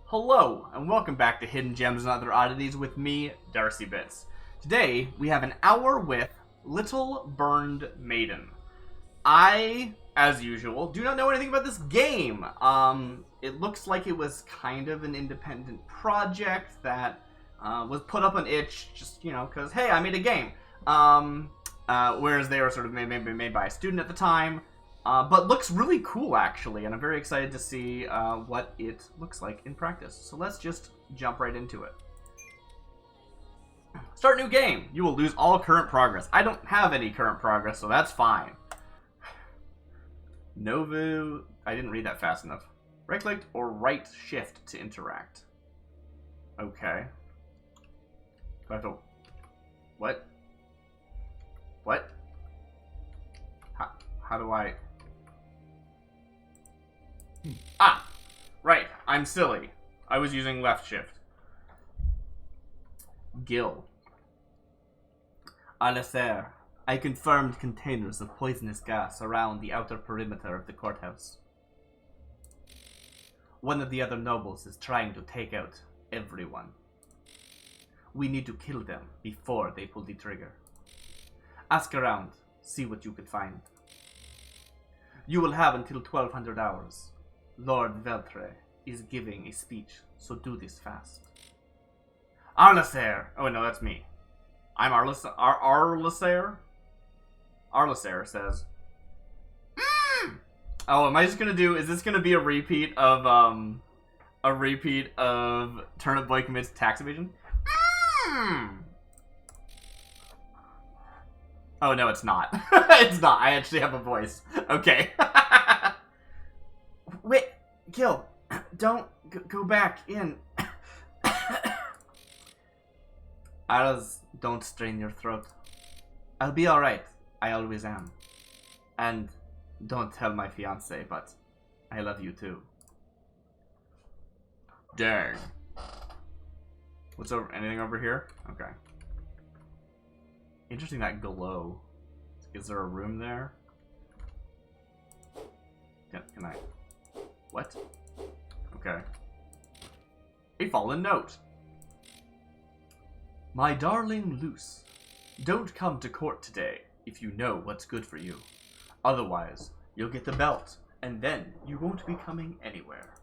Hello, and welcome back to Hidden Gems and Other Oddities with me, DarcyBits. Today, we have an hour with Little Burned Maiden. I, as usual, do not know anything about this game. It looks like it was kind of an independent project that was put up on itch, just, because, hey, I made a game. Whereas they were sort of made by a student at the time. But looks really cool, actually, and I'm very excited to see what it looks like in practice. So let's just jump right into it. Start new game. You will lose all current progress. I don't have any current progress, so that's fine. Novu... I didn't read that fast enough. Right-click or right-shift to interact. Okay. Do I have to... What? What? How do I... Ah! Right, I'm silly. I was using left shift. Gill. Alastair, I confirmed containers of poisonous gas around the outer perimeter of the courthouse. One of the other nobles is trying to take out everyone. We need to kill them before they pull the trigger. Ask around, see what you could find. You will have until 1200 hours. Lord Veltre is giving a speech, so do this fast. Arlasair! Oh, no, that's me. I'm Arlasair? Arlasair says... Oh, am I just gonna do... Is this gonna be a repeat of Turnip Boy Commits Tax Evasion? Oh, no, it's not. It's not. I actually have a voice. Okay. Wait, Gil, don't go back in. Aras, don't strain your throat. I'll be alright. I always am. And don't tell my fiancé, but I love you too. Dang. What's over? Anything over here? Okay. Interesting, that glow. Is there a room there? Can I... What? Okay. A fallen note. My darling Luce, don't come to court today if you know what's good for you. Otherwise, you'll get the belt, and then you won't be coming anywhere.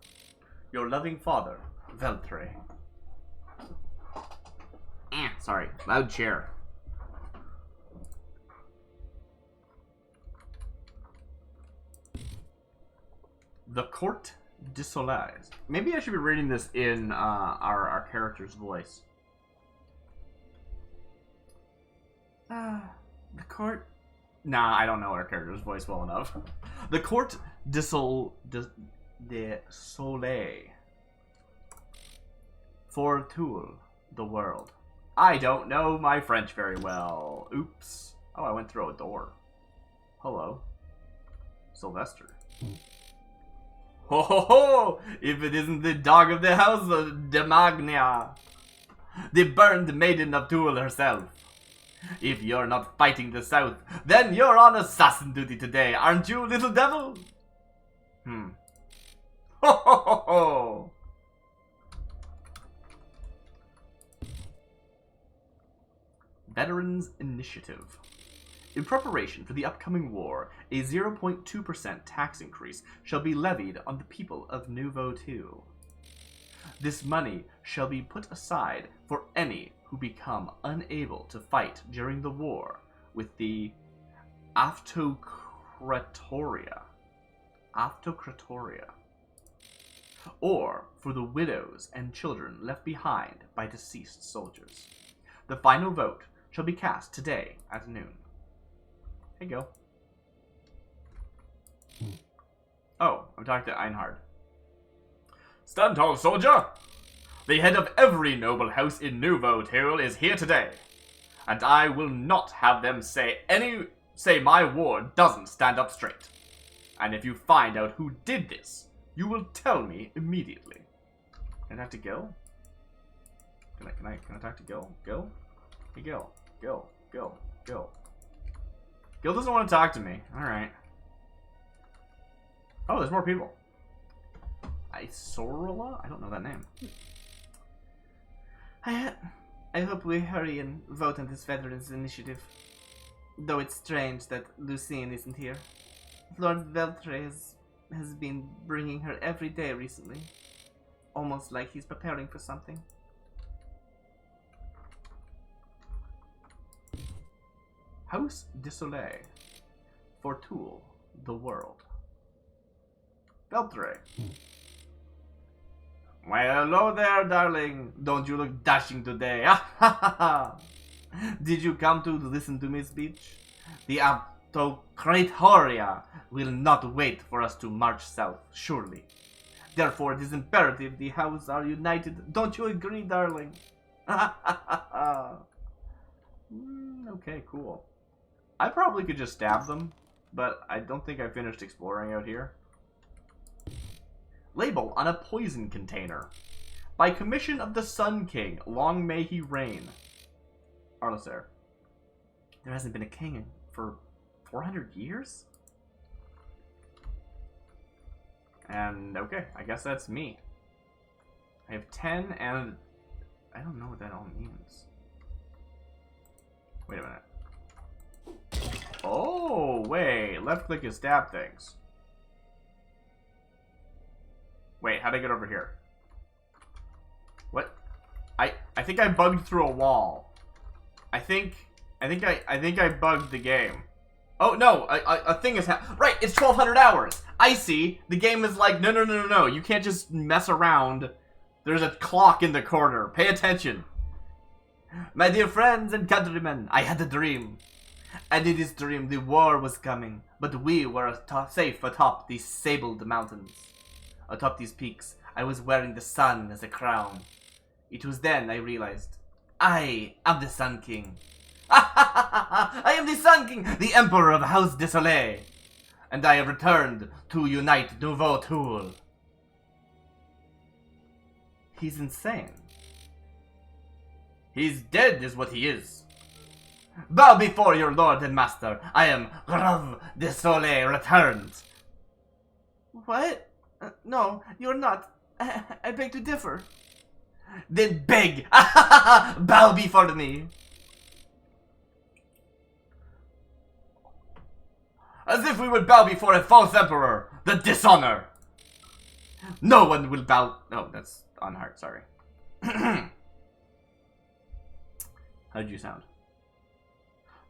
Your loving father, Veltre. Sorry, loud chair. The Court de Soleil. Maybe I should be reading this in our character's voice. The Court... Nah, I don't know our character's voice well enough. The Court de Soleil. For Toul, the world. I don't know my French very well. Oops. Oh, I went through a door. Hello. Sylvester. Ho ho ho! If it isn't the dog of the house of de Magna, the burned maiden of Toul herself. If you're not fighting the South, then you're on assassin duty today, aren't you, little devil? Ho ho ho ho! Veterans Initiative. In preparation for the upcoming war, a 0.2% tax increase shall be levied on the people of Nouveau Toul. This money shall be put aside for any who become unable to fight during the war with the Autocratoria, or for the widows and children left behind by deceased soldiers. The final vote shall be cast today at noon. Hey, go. Oh, I'm talking to Einhard. Stand tall, soldier! The head of every noble house in Nouveau Toul is here today, and I will not have them say my ward doesn't stand up straight. And if you find out who did this, you will tell me immediately. Can I talk to Gil? Can I talk to Gil? Gil? Hey, Gil. Gil. Gil doesn't want to talk to me. Alright. Oh, there's more people. Isorola? I don't know that name. I hope we hurry and vote on this veterans initiative. Though it's strange that Lucine isn't here. Lord Veltre has been bringing her every day recently. Almost like he's preparing for something. House de Soleil. Fortoul, the world. Veltre. Well, hello there, darling. Don't you look dashing today? Did you come to listen to me speech? The Autocratoria will not wait for us to march south, surely. Therefore, it is imperative the house are united. Don't you agree, darling? Okay, cool. I probably could just stab them, but I don't think I finished exploring out here. Label on a poison container. By commission of the Sun King, long may he reign. Arlaser. There hasn't been a king for 400 years? And, okay, I guess that's me. I have 10 and... I don't know what that all means. Wait a minute. Oh, wait. Left click is stab things. Wait, how'd I get over here? What? I think I bugged through a wall. I think I bugged the game. Oh no, a thing is right. It's 1200 hours. I see. The game is like no. You can't just mess around. There's a clock in the corner. Pay attention. My dear friends and countrymen, I had a dream. And in this dream, the war was coming, but we were safe atop these sabled mountains. Atop these peaks, I was wearing the sun as a crown. It was then I realized, I am the Sun King. I am the Sun King, the Emperor of House de Soleil. And I have returned to unite Nouveau Toul. He's insane. He's dead is what he is. Bow before your lord and master. I am Grave de Soleil returned. What? No, you're not. I beg to differ. Then beg! Bow before me. As if we would bow before a false emperor. The dishonor. No one will bow. No, that's on heart, sorry. How did you sound?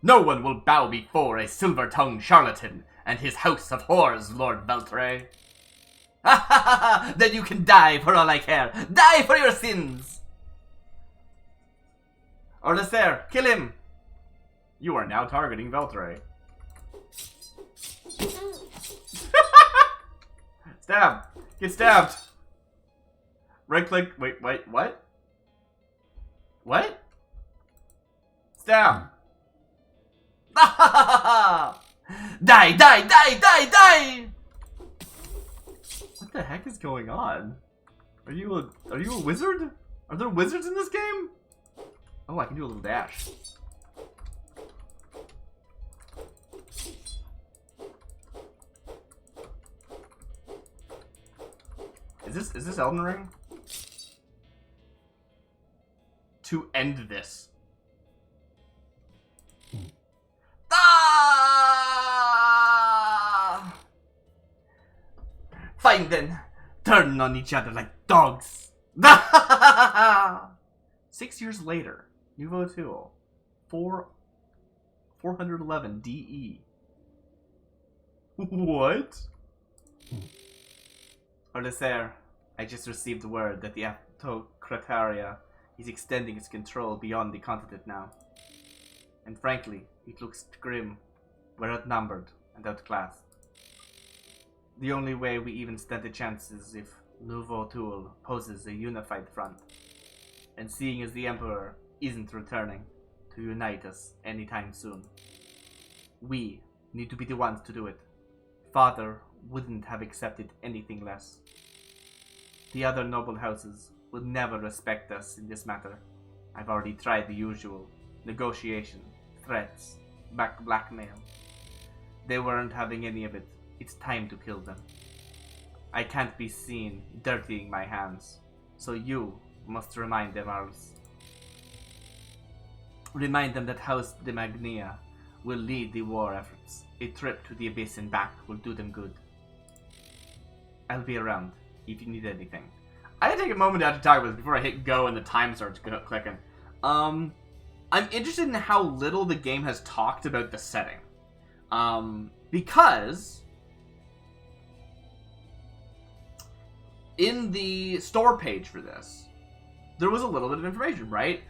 No one will bow before a silver-tongued charlatan and his house of whores, Lord Veltre. Then you can die for all I care. Die for your sins! Orleser, kill him! You are now targeting Veltre. Stab! Get stabbed! Right click. Wait, what? What? Stab! Die! What the heck is going on? Are you a wizard? Are there wizards in this game? Oh, I can do a little dash. Is this Elden Ring? To end this. Ah! Fine then. Turn on each other like dogs. 6 years later. Nouveau Toul. 411 DE. What? Orleser, I just received word that the Autocratoria is extending its control beyond the continent now. And frankly, it looks grim. We're outnumbered and outclassed. The only way we even stand a chance is if Nouveau Toul poses a unified front. And seeing as the Emperor isn't returning to unite us anytime soon, we need to be the ones to do it. Father wouldn't have accepted anything less. The other noble houses would never respect us in this matter. I've already tried the usual. Negotiation, threats, blackmail. They weren't having any of it. It's time to kill them. I can't be seen dirtying my hands. So you must remind them ours. Remind them that House de Magnia will lead the war efforts. A trip to the Abyss and back will do them good. I'll be around if you need anything. I had to take a moment to talk about this before I hit go and the time starts clicking. I'm interested in how little the game has talked about the setting. Because in the store page for this, there was a little bit of information, right?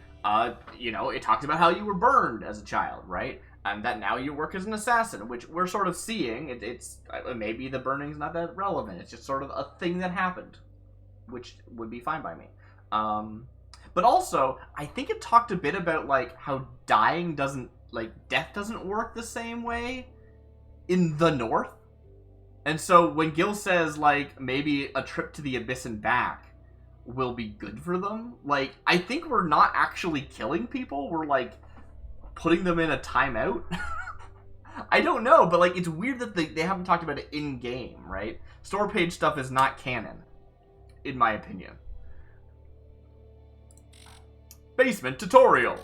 You know, it talks about how you were burned as a child, right? And that now you work as an assassin, which we're sort of seeing. It's maybe the burning's not that relevant. It's just sort of a thing that happened, which would be fine by me. But also, I think it talked a bit about, like, how dying doesn't, like, death doesn't work the same way in the North. And so when Gil says, like, maybe a trip to the Abyss and back will be good for them, like, I think we're not actually killing people. We're, like, putting them in a timeout. I don't know, but, like, it's weird that they haven't talked about it in-game, right? Store page stuff is not canon, in my opinion. Basement tutorial.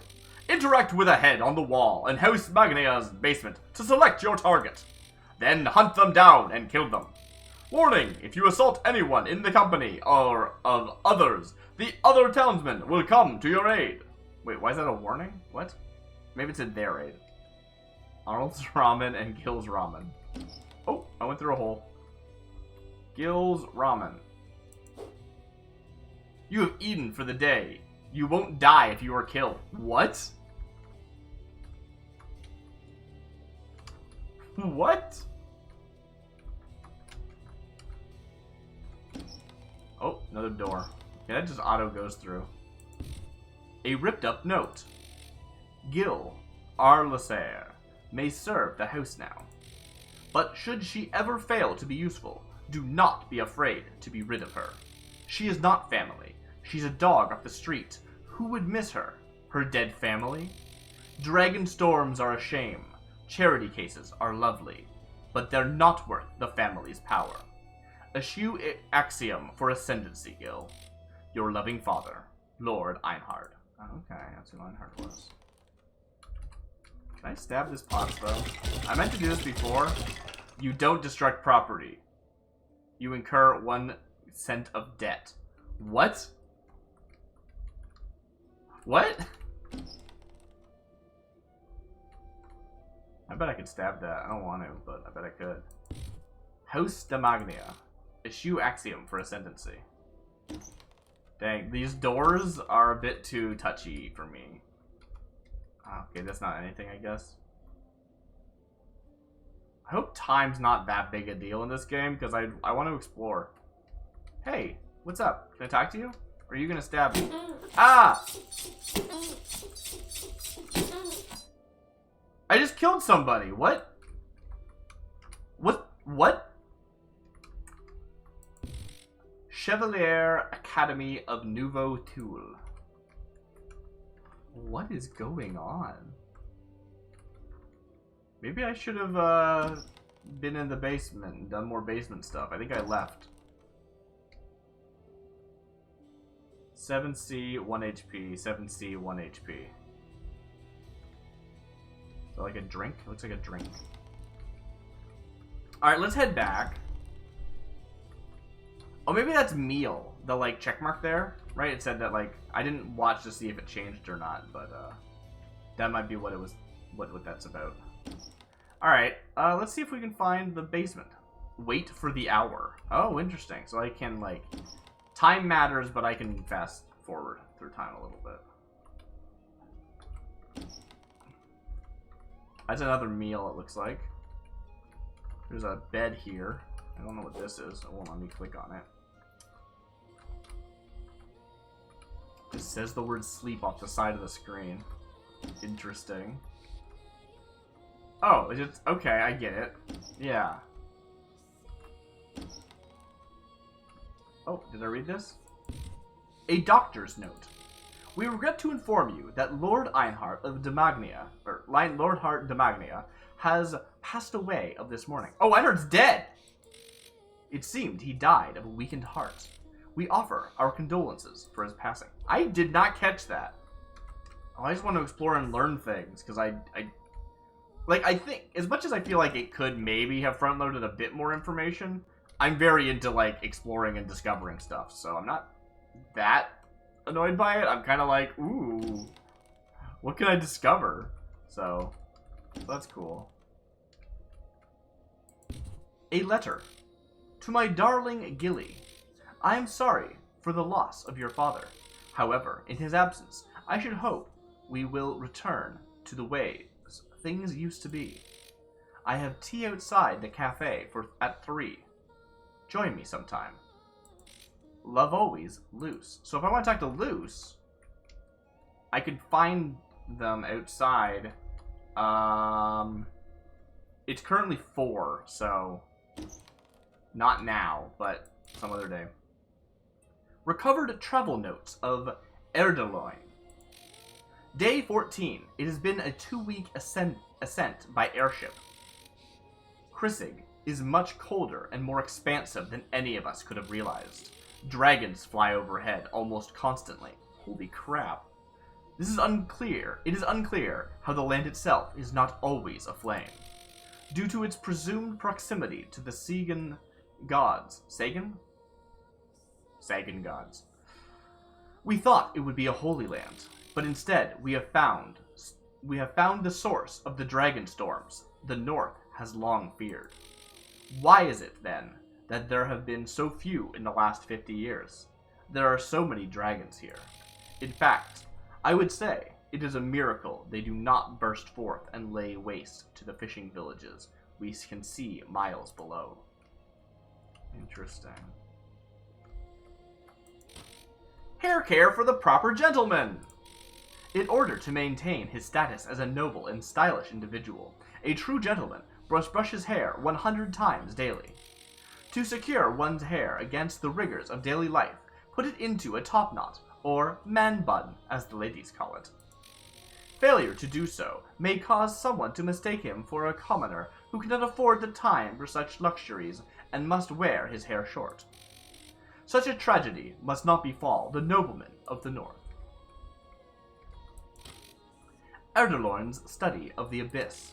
Interact with a head on the wall in House Magnia's basement to select your target. Then hunt them down and kill them. Warning, if you assault anyone in the company or of others, the other townsmen will come to your aid. Wait, why is that a warning? What? Maybe it's in their aid. Arnold's Ramen and Gil's Ramen. Oh, I went through a hole. Gil's Ramen. You have eaten for the day. You won't die if you are killed. What? What? Oh, another door. Okay, that just auto goes through. A ripped up note. Gil Arlasair may serve the house now. But should she ever fail to be useful, do not be afraid to be rid of her. She is not family. She's a dog off the street. Who would miss her? Her dead family? Dragon storms are a shame. Charity cases are lovely. But they're not worth the family's power. Eschew axiom for ascendancy, Gil. Your loving father, Lord Einhard. Oh, okay, that's who Einhard was. Can I stab this pot, though? I meant to do this before. You don't destruct property. You incur 1 cent of debt. What? What? I bet I could stab that. I don't want to, but I bet I could. House de Magnia. Eschew axiom for ascendancy. Dang, these doors are a bit too touchy for me. Okay, that's not anything, I guess. I hope time's not that big a deal in this game, because I want to explore. Hey, what's up? Can I talk to you? Or are you gonna stab me? Ah! I just killed somebody. What? What? Chevalier Academy of Nouveau Toul. What is going on? Maybe I should have been in the basement and done more basement stuff. I think I left. 7C, 1 HP. 7C, 1 HP. Is that like a drink? It looks like a drink. Alright, let's head back. Oh, maybe that's meal. The, like, check mark there, right? It said that, like, I didn't watch to see if it changed or not, but, that might be what it was, what that's about. Alright, let's see if we can find the basement. Wait for the hour. Oh, interesting. So I can, like, time matters, but I can fast forward through time a little bit. That's another meal, it looks like. There's a bed here. I don't know what this is. It won't let me click on it. It says the word sleep off the side of the screen. Interesting. Oh, it's okay, I get it. Yeah. Oh, did I read this? A doctor's note. We regret to inform you that Lord Einhard of Demagnia, or Lord Hart Demagnia, has passed away of this morning. Oh, Einhard's dead! It seemed he died of a weakened heart. We offer our condolences for his passing. I did not catch that. Oh, I just want to explore and learn things, because I think, as much as I feel like it could maybe have front-loaded a bit more information, I'm very into, like, exploring and discovering stuff, so I'm not that annoyed by it. I'm kind of like, ooh, what can I discover? So that's cool. A letter. To my darling Gilly, I am sorry for the loss of your father. However, in his absence, I should hope we will return to the way things used to be. I have tea outside the cafe at 3. Join me sometime. Love always, Luce. So if I want to talk to Luce, I could find them outside. It's currently 4, so not now, but some other day. Recovered travel notes of Ederwine. Day 14. It has been a 2-week ascent by airship. Chrisig is much colder and more expansive than any of us could have realized. Dragons fly overhead almost constantly. Holy crap. This is unclear. It is unclear how the land itself is not always aflame. Due to its presumed proximity to the Sagan gods. Sagan? Sagan gods. We thought it would be a holy land, but instead we have found the source of the dragon storms the North has long feared. Why is it, then, that there have been so few in the last 50 years? There are so many dragons here. In fact, I would say it is a miracle they do not burst forth and lay waste to the fishing villages we can see miles below. Interesting. Hair care for the proper gentleman! In order to maintain his status as a noble and stylish individual, a true gentleman must brush his hair 100 times daily. To secure one's hair against the rigors of daily life, put it into a top knot, or man bun, as the ladies call it. Failure to do so may cause someone to mistake him for a commoner who cannot afford the time for such luxuries and must wear his hair short. Such a tragedy must not befall the noblemen of the North. Ederwine's study of the Abyss.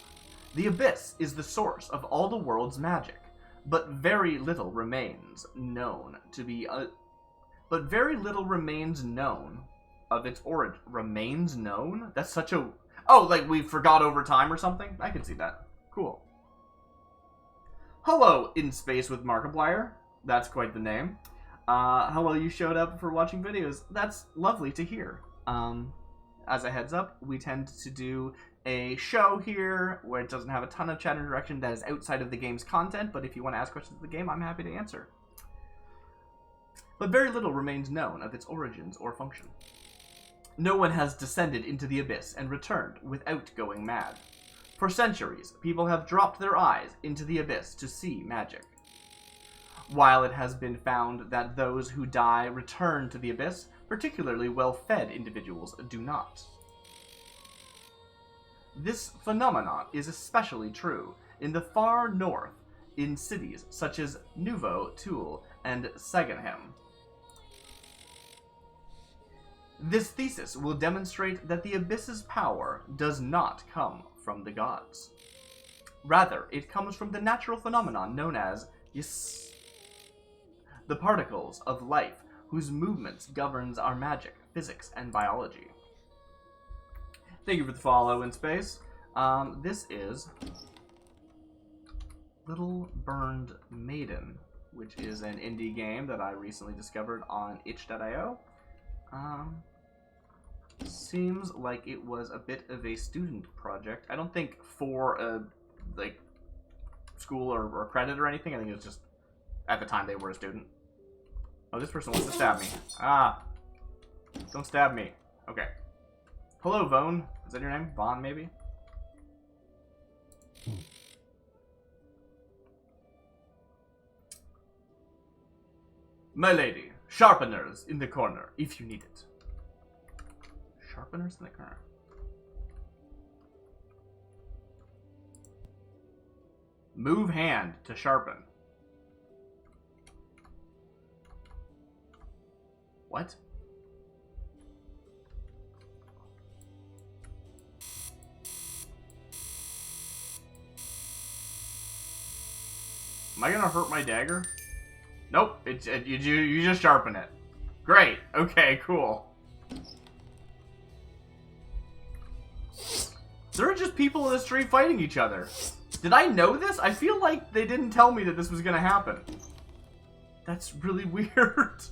The Abyss is the source of all the world's magic, but very little remains known of its origin. Remains known? That's such a... Oh, like we forgot over time or something? I can see that. Cool. Hello, In Space with Markiplier. That's quite the name. Hello, you showed up for watching videos. That's lovely to hear. As a heads up, we tend to do a show here where it doesn't have a ton of chat interaction that is outside of the game's content, but if you want to ask questions of the game, I'm happy to answer. But very little remains known of its origins or function. No one has descended into the abyss and returned without going mad. For centuries, people have dropped their eyes into the abyss to see magic. While it has been found that those who die return to the abyss, particularly well-fed individuals do not. This phenomenon is especially true in the far north, in cities such as Nouveau, Toul, and Sagenham. This thesis will demonstrate that the abyss's power does not come from the gods. Rather, it comes from the natural phenomenon known as the particles of life whose movements governs our magic, physics, and biology. Thank you for the follow, In Space. This is Little Burned Maiden, which is an indie game that I recently discovered on itch.io. Seems like it was a bit of a student project. I don't think for a school or credit or anything. I think it was just at the time they were a student. Oh, this person wants to stab me. Ah, don't stab me. Okay. Hello, Vaughn. Is that your name? Vaughn, maybe? My lady, sharpeners in the corner, if you need it. Sharpeners in the corner. Move hand to sharpen. What? Am I gonna hurt my dagger? Nope. You just sharpen it. Great. Okay, cool. There are just people in the street fighting each other. Did I know this? I feel like they didn't tell me that this was gonna happen. That's really weird.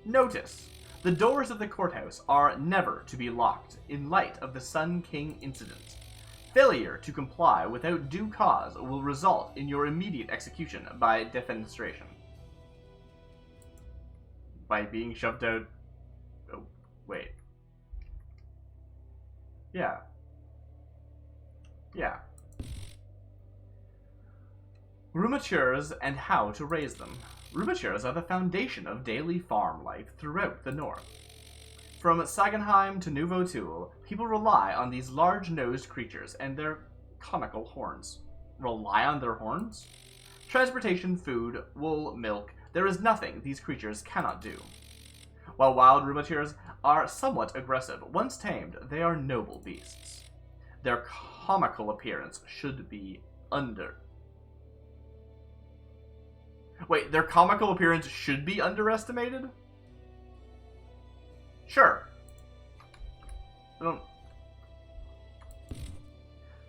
Notice. The doors of the courthouse are never to be locked in light of the Sun King incident. Failure to comply without due cause will result in your immediate execution by defenestration. By being shoved out... Oh, wait. Yeah. Yeah. Rheumatures and how to raise them. Rheumatures are the foundation of daily farm life throughout the north. From Sagenheim to Nouveau Toul, people rely on these large-nosed creatures and their conical horns. Rely on their horns? Transportation, food, wool, milk, there is nothing these creatures cannot do. While wild rheumatures are somewhat aggressive, once tamed, they are noble beasts. Their comical appearance should be Wait, their comical appearance should be underestimated? Sure. I don't...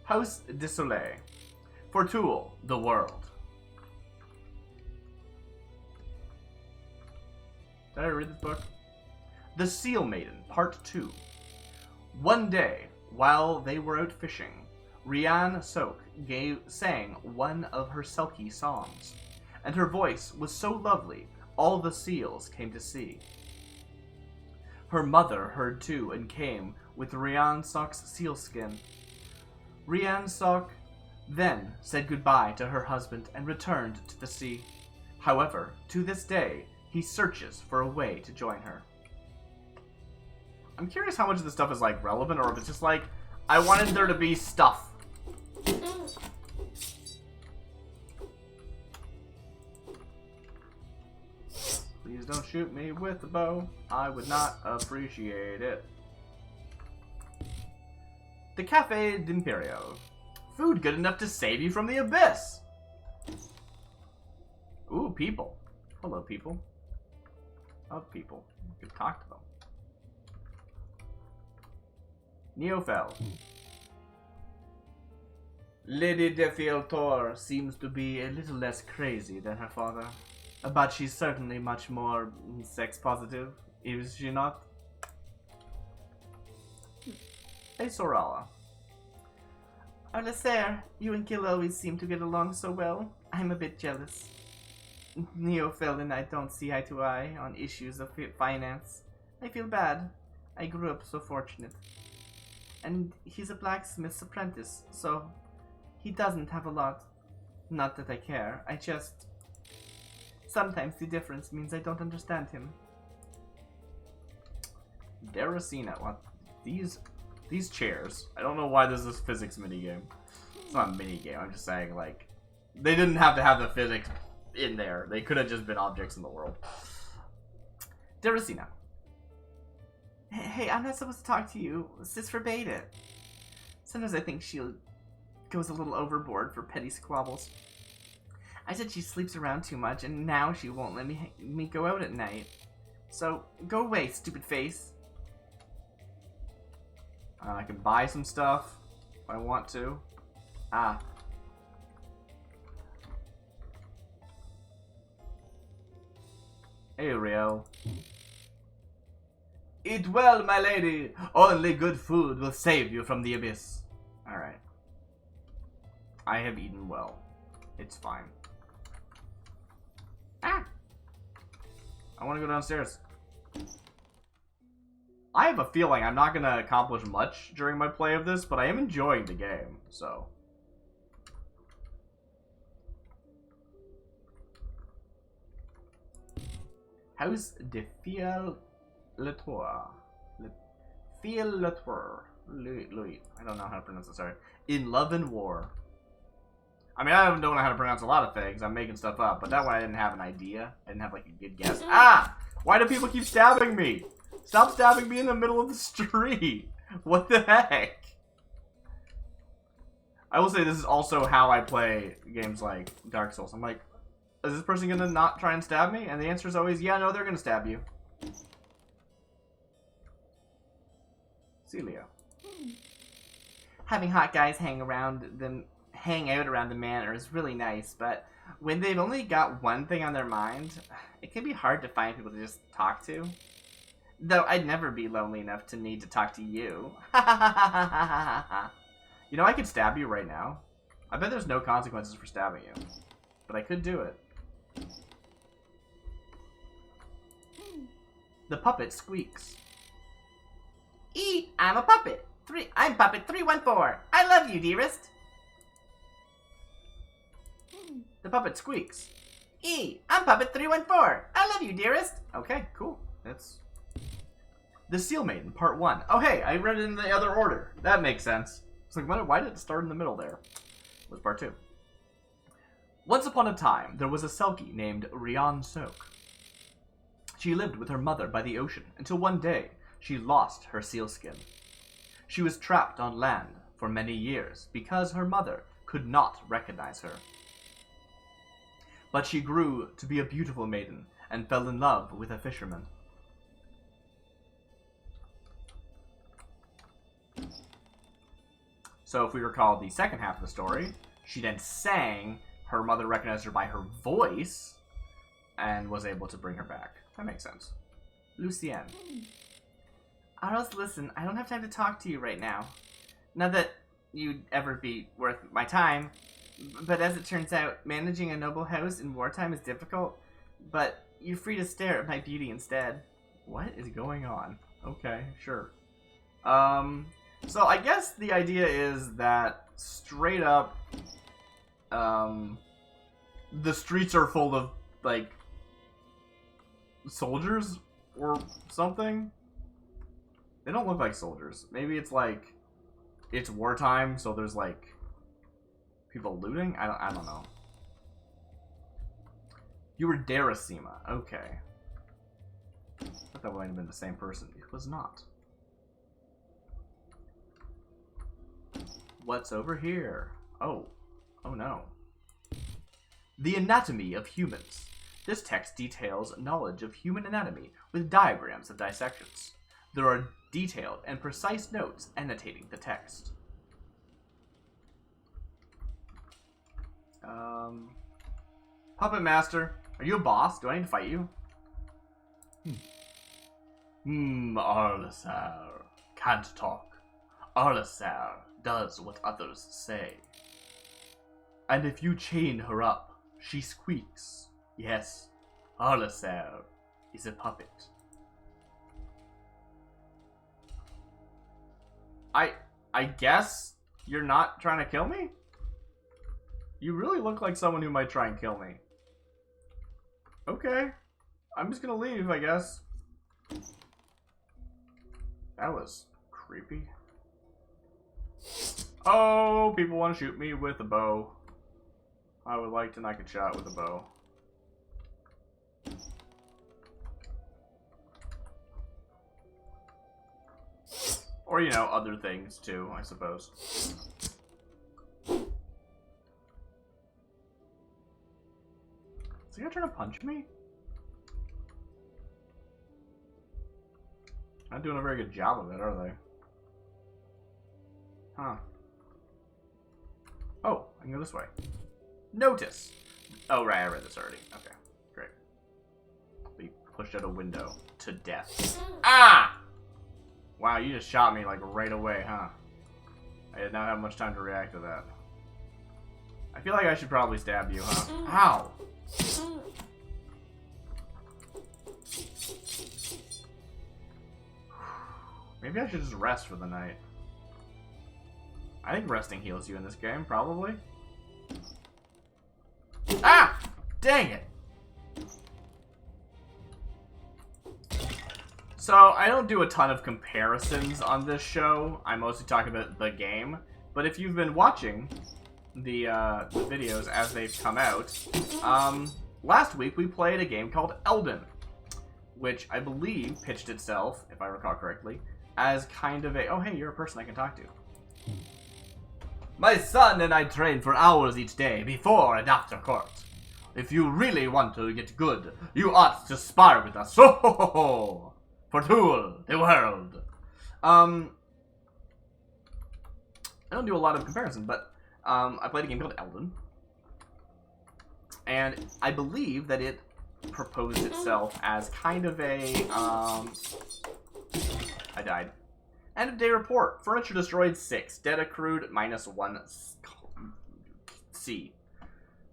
House de Soleil. For Toul, the world. Did I read this book? The Seal Maiden, Part 2. One day, while they were out fishing, Rian Sok sang one of her sulky songs, and her voice was so lovely, all the seals came to see. Her mother heard too, and came with Rian Sok's sealskin. Rian Sok then said goodbye to her husband and returned to the sea. However, to this day, he searches for a way to join her. I'm curious how much of this stuff is, like, relevant, or if it's just like, I wanted there to be stuff. Please don't shoot me with a bow. I would not appreciate it. The Cafe d'Imperio. Food good enough to save you from the abyss. Ooh, people. Hello, people. Love people. You can talk to them. Neofel. Lady de Fieltor seems to be a little less crazy than her father. But she's certainly much more sex positive, is she not? Hey, Sorala. Alastair, you and Gil always seem to get along so well. I'm a bit jealous. Neofel and I don't see eye to eye on issues of finance. I feel bad. I grew up so fortunate. And he's a blacksmith's apprentice, so he doesn't have a lot. Not that I care, I just... Sometimes the difference means I don't understand him. Daracina, what? These chairs. I don't know why there's this physics minigame. It's not a minigame, I'm just saying, like... They didn't have to have the physics in there. They could have just been objects in the world. Daracina. Hey, I'm not supposed to talk to you. Sis forbade it. Sometimes I think she goes a little overboard for petty squabbles. I said she sleeps around too much, and now she won't let me go out at night. So, go away, stupid face. I can buy some stuff if I want to. Ah. Hey, Rio. Eat well, my lady. Only good food will save you from the abyss. Alright. I have eaten well. It's fine. Ah! I want to go downstairs. I have a feeling I'm not going to accomplish much during my play of this, but I am enjoying the game, so... House de Fiel Latour. Fiel Latour. Louis. I don't know how to pronounce it, sorry. In Love and War. I mean, I don't know how to pronounce a lot of things. I'm making stuff up, but that one I didn't have an idea. I didn't have, like, a good guess. Ah! Why do people keep stabbing me? Stop stabbing me in the middle of the street. What the heck? I will say this is also how I play games like Dark Souls. I'm like, is this person gonna not try and stab me? And the answer is always, yeah, no, they're gonna stab you. Celia. Having hot guys hang out around the manor is really nice, but when they've only got one thing on their mind, it can be hard to find people to just talk to. Though I'd never be lonely enough to need to talk to you. You know, I could stab you right now. I bet there's no consequences for stabbing you. But I could do it. The puppet squeaks. I'm a puppet. I'm puppet 314. I love you, dearest. The puppet squeaks. I'm puppet 314. I love you, dearest. Okay, cool. That's The Seal Maiden, Part 1. Oh, hey, I read it in the other order. That makes sense. It's like, why did it start in the middle there? It was Part 2. Once upon a time, there was a Selkie named Rian Sok. She lived with her mother by the ocean until one day she lost her sealskin. She was trapped on land for many years because her mother could not recognize her. But she grew to be a beautiful maiden and fell in love with a fisherman. So if we recall the second half of the story, she then sang, her mother recognized her by her voice, and was able to bring her back. That makes sense. Lucienne. Arles, listen, I don't have time to talk to you right now. Not that you'd ever be worth my time, but as it turns out, managing a noble house in wartime is difficult, but you're free to stare at my beauty instead. What is going on? Okay, sure. So I guess the idea is that straight up, the streets are full of, like, soldiers or something. They don't look like soldiers. Maybe it's like, it's wartime, so there's like people looting? I don't know. You were Daracima. Okay. I thought that might have been the same person. It was not. What's over here? Oh. Oh no. The Anatomy of Humans. This text details knowledge of human anatomy with diagrams of dissections. There are detailed and precise notes annotating the text. Puppet Master, are you a boss? Do I need to fight you? Arlasar. Can't talk. Arlasar does what others say. And if you chain her up, she squeaks. Yes, Arlasar is a puppet. I guess you're not trying to kill me? You really look like someone who might try and kill me. Okay. I'm just gonna leave, I guess. That was creepy. Oh, people want to shoot me with a bow. I would like to not get shot with a bow. Or, you know, other things too, I suppose. Is he gonna try to punch me? Not doing a very good job of it, are they? Huh. Oh, I can go this way. Notice! Oh, right, I read this already. Okay, great. Be pushed out a window to death. Ah! Wow, you just shot me, like, right away, huh? I did not have much time to react to that. I feel like I should probably stab you, huh? Ow! Maybe I should just rest for the night. I think resting heals you in this game, probably. Ah! Dang it! So, I don't do a ton of comparisons on this show. I mostly talk about the game. But if you've been watching, the videos as they've come out. Last week we played a game called Elden, which I believe pitched itself, if I recall correctly, as kind of a, oh hey, you're a person I can talk to. My son and I train for hours each day before and after court. If you really want to get good, you ought to spar with us. Ho ho ho ho! For tool the world. I don't do a lot of comparison, but I played a game called Elden, and I believe that it proposed itself as kind of a I died. End of day report. Furniture destroyed 6. Dead accrued -1 C.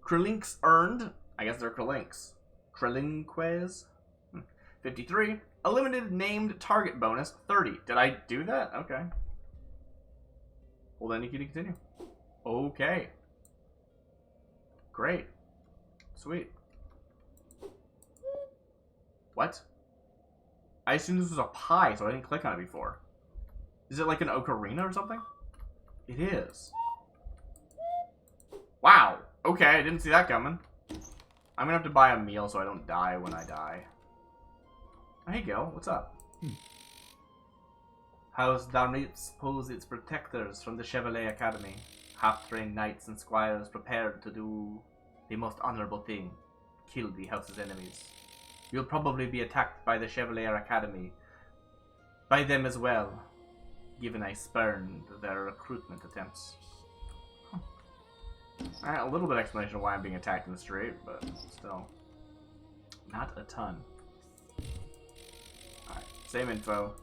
Krlinks earned. I guess they're Krlinks. Krlinques. 53. A limited named target bonus 30. Did I do that? Okay. Well, then you can continue. Okay. Great. Sweet. What? I assumed this was a pie, so I didn't click on it before. Is it like an ocarina or something? It is. Wow. Okay, I didn't see that coming. I'm gonna have to buy a meal so I don't die when I die. There you go. What's up? House Darnitz pulls its protectors from the Chevalier Academy. Half-trained knights and squires prepared to do the most honorable thing. Kill the house's enemies. You'll probably be attacked by the Chevalier Academy. By them as well. Given I spurned their recruitment attempts. Alright, a little bit of explanation of why I'm being attacked in the street, but still. Not a ton. Alright, same info.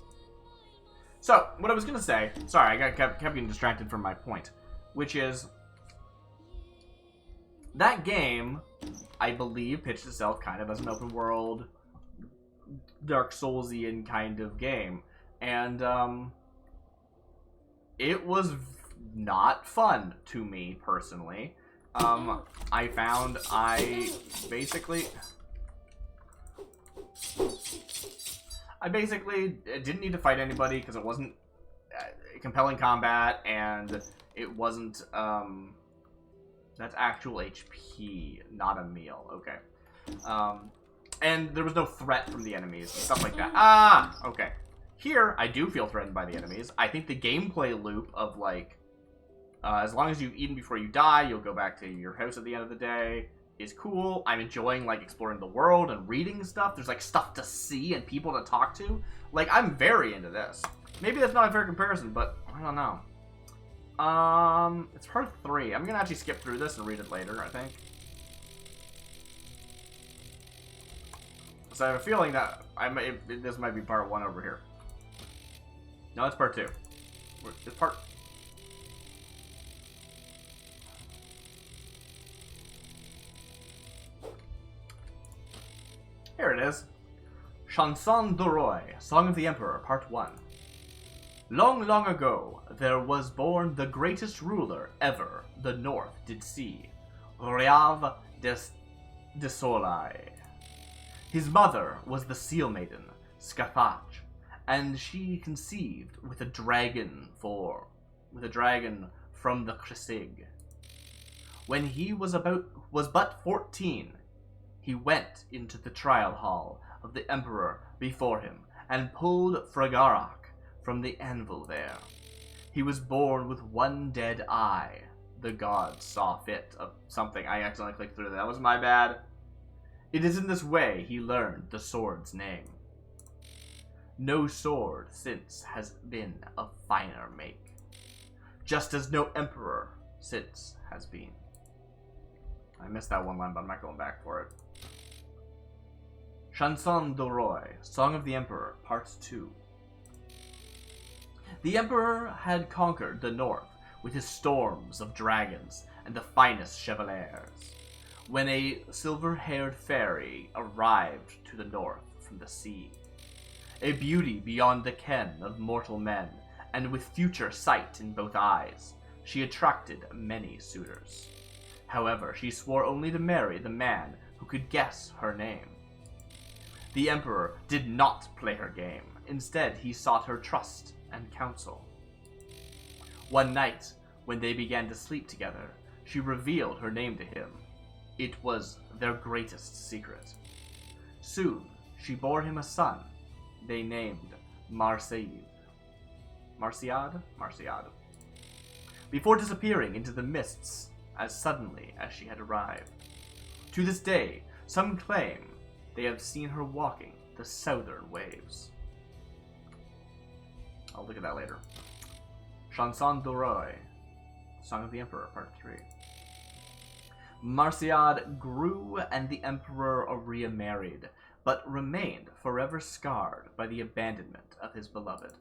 So, what I was gonna say, sorry, I kept getting distracted from my point, which is, that game, I believe, pitched itself kind of as an open world, Dark Soulsian kind of game, and, it was not fun to me, personally. I found I basically didn't need to fight anybody because it wasn't compelling combat, and it wasn't, that's actual HP, not a meal. Okay. And there was no threat from the enemies and stuff like that. Ah! Okay. Here, I do feel threatened by the enemies. I think the gameplay loop of, like, as long as you've eaten before you die, you'll go back to your house at the end of the day, is cool. I'm enjoying, like, exploring the world and reading stuff. There's, like, stuff to see and people to talk to. Like, I'm very into this. Maybe that's not a fair comparison, but I don't know. It's part 3. I'm gonna actually skip through this and read it later, I think. So I have a feeling that this might be part 1 over here. No, it's part 2. It's part... Here it is. Chanson du Roi, Song of the Emperor, Part 1. Long, long ago, there was born the greatest ruler ever the North did see, Ryav de Solai. His mother was the Seal Maiden, Scathach, and she conceived with a dragon from the Cresig. When he was but 14, he went into the trial hall of the Emperor before him and pulled Fragarak from the anvil there. He was born with one dead eye. The gods saw fit of something. I accidentally clicked through that. That was my bad. It is in this way he learned the sword's name. No sword since has been of finer make, just as no emperor since has been. I missed that one line, but I'm not going back for it. Chanson du Roi, Song of the Emperor, Part 2. The Emperor had conquered the North with his storms of dragons and the finest chevaliers, when a silver-haired fairy arrived to the North from the sea. A beauty beyond the ken of mortal men, and with future sight in both eyes, she attracted many suitors. However, she swore only to marry the man who could guess her name. The Emperor did not play her game. Instead, he sought her trust and counsel. One night, when they began to sleep together, she revealed her name to him. It was their greatest secret. Soon, she bore him a son, they named Marseille. Marciad? Marciad. Before disappearing into the mists as suddenly as she had arrived. To this day, some claim they have seen her walking the southern waves. I'll look at that later. Chanson du Roi, Song of the Emperor, Part 3. Marciad grew and the Emperor Aurea married, but remained forever scarred by the abandonment of his beloved.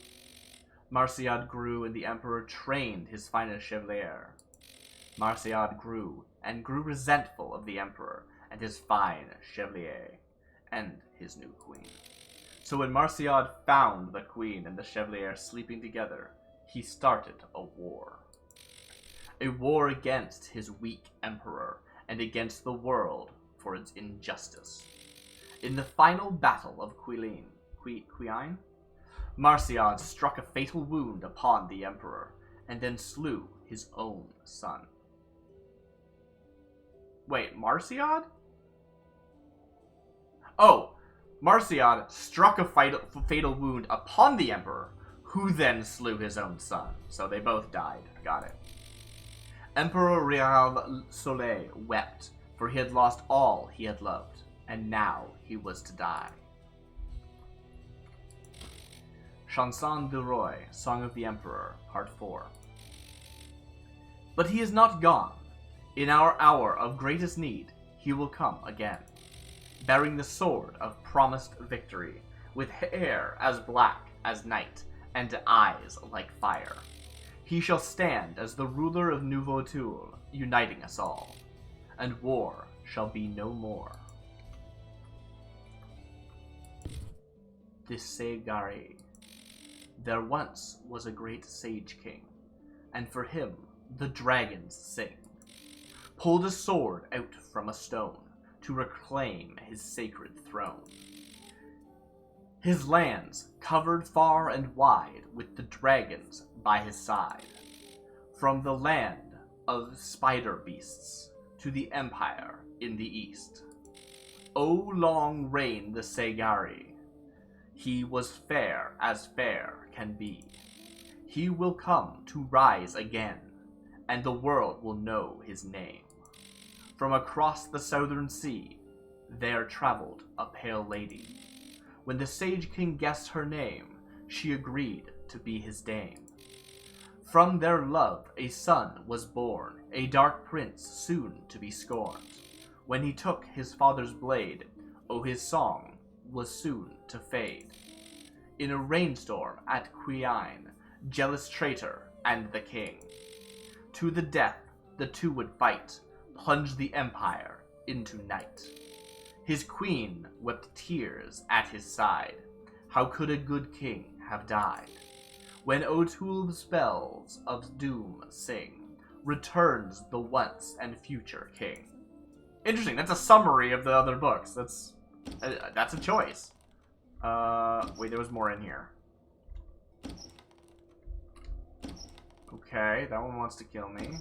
Marciad grew and the Emperor trained his finest chevalier. Marciad grew and grew resentful of the Emperor and his fine chevalier, and his new queen. So when Marciad found the queen and the chevalier sleeping together, he started a war. A war against his weak emperor and against the world for its injustice. In the final battle of Quilin, Marciad struck a fatal wound upon the emperor and then slew his own son. Wait, Marciad? Oh, Marciad struck a fatal wound upon the emperor, who then slew his own son. So they both died. Got it. Emperor Real Soleil wept, for he had lost all he had loved, and now he was to die. Chanson du Roi, Song of the Emperor, Part 4. But he is not gone. In our hour of greatest need, he will come again, bearing the sword of promised victory, with hair as black as night, and eyes like fire. He shall stand as the ruler of Nouveau Toul, uniting us all, and war shall be no more. The Segari. There once was a great sage king, and for him the dragons sing. Pulled a sword out from a stone to reclaim his sacred throne. His lands covered far and wide with the dragons by his side, from the land of spider beasts to the empire in the east. O long reigned the Segari. He was fair as fair can be. He will come to rise again, and the world will know his name. From across the southern sea, there traveled a pale lady. When the sage king guessed her name, she agreed to be his dame. From their love a son was born, a dark prince soon to be scorned. When he took his father's blade, oh, his song was soon to fade. In a rainstorm at Quilin, jealous traitor and the king. To the death the two would fight, plunge the empire into night. His queen wept tears at his side. How could a good king have died? When O'Toole spells of doom sing, returns the once and future king. Interesting, that's a summary of the other books. That's a choice. Wait, there was more in here. Okay, that one wants to kill me.